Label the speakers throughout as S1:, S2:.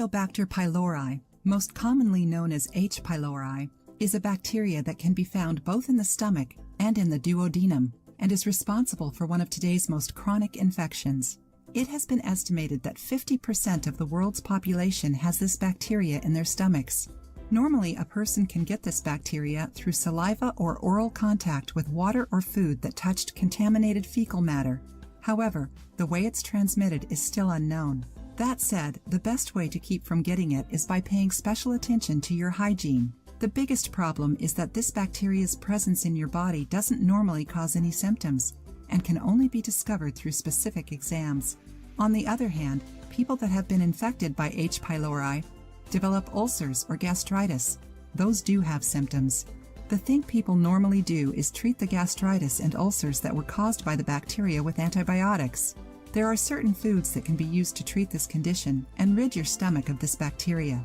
S1: Helicobacter pylori, most commonly known as H. pylori, is a bacteria that can be found both in the stomach and in the duodenum, and is responsible for one of today's most chronic infections. It has been estimated that 50% of the world's population has this bacteria in their stomachs. Normally, a person can get this bacteria through saliva or oral contact with water or food that touched contaminated fecal matter. However, the way it's transmitted is still unknown. That said, the best way to keep from getting it is by paying special attention to your hygiene. The biggest problem is that this bacteria's presence in your body doesn't normally cause any symptoms and can only be discovered through specific exams. On the other hand, people that have been infected by H. pylori develop ulcers or gastritis. Those do have symptoms. The thing people normally do is treat the gastritis and ulcers that were caused by the bacteria with antibiotics. There are certain foods that can be used to treat this condition and rid your stomach of this bacteria.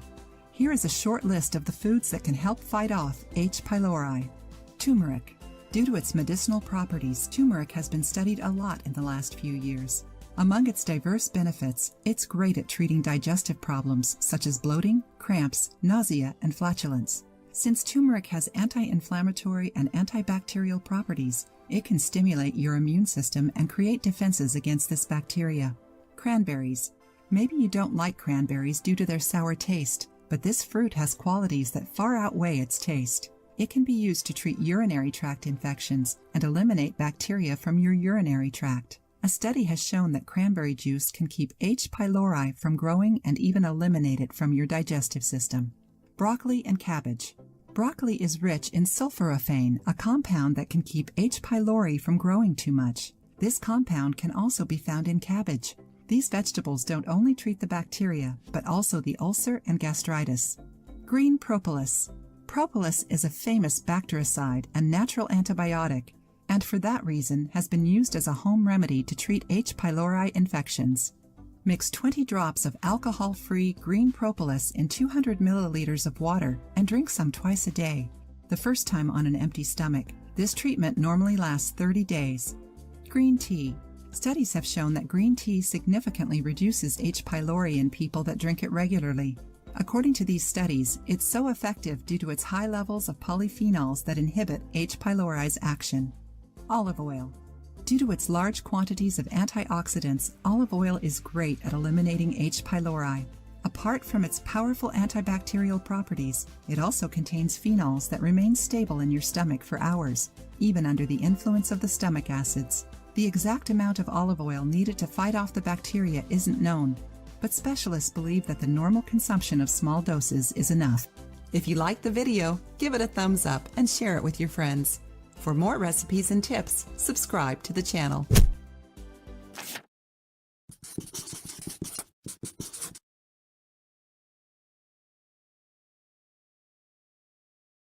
S1: Here is a short list of the foods that can help fight off H. pylori. Turmeric. Due to its medicinal properties, turmeric has been studied a lot in the last few years. Among its diverse benefits, it's great at treating digestive problems such as bloating, cramps, nausea, and flatulence. Since turmeric has anti-inflammatory and antibacterial properties, it can stimulate your immune system and create defenses against this bacteria. Cranberries. Maybe you don't like cranberries due to their sour taste, but this fruit has qualities that far outweigh its taste. It can be used to treat urinary tract infections and eliminate bacteria from your urinary tract. A study has shown that cranberry juice can keep H. pylori from growing and even eliminate it from your digestive system. Broccoli and cabbage. Broccoli is rich in sulforaphane, a compound that can keep H. pylori from growing too much. This compound can also be found in cabbage. These vegetables don't only treat the bacteria, but also the ulcer and gastritis. Green propolis. Propolis is a famous bactericide and natural antibiotic, and for that reason has been used as a home remedy to treat H. pylori infections. Mix 20 drops of alcohol-free green propolis in 200 milliliters of water and drink some twice a day, the first time on an empty stomach. This treatment normally lasts 30 days. Green tea. Studies have shown that green tea significantly reduces H. pylori in people that drink it regularly. According to these studies, it's so effective due to its high levels of polyphenols that inhibit H. pylori's action. Olive oil. Due to its large quantities of antioxidants, olive oil is great at eliminating H. pylori. Apart from its powerful antibacterial properties, it also contains phenols that remain stable in your stomach for hours, even under the influence of the stomach acids. The exact amount of olive oil needed to fight off the bacteria isn't known, but specialists believe that the normal consumption of small doses is enough. If you liked the video, give it a thumbs up and share it with your friends. For more recipes and tips, subscribe to the channel.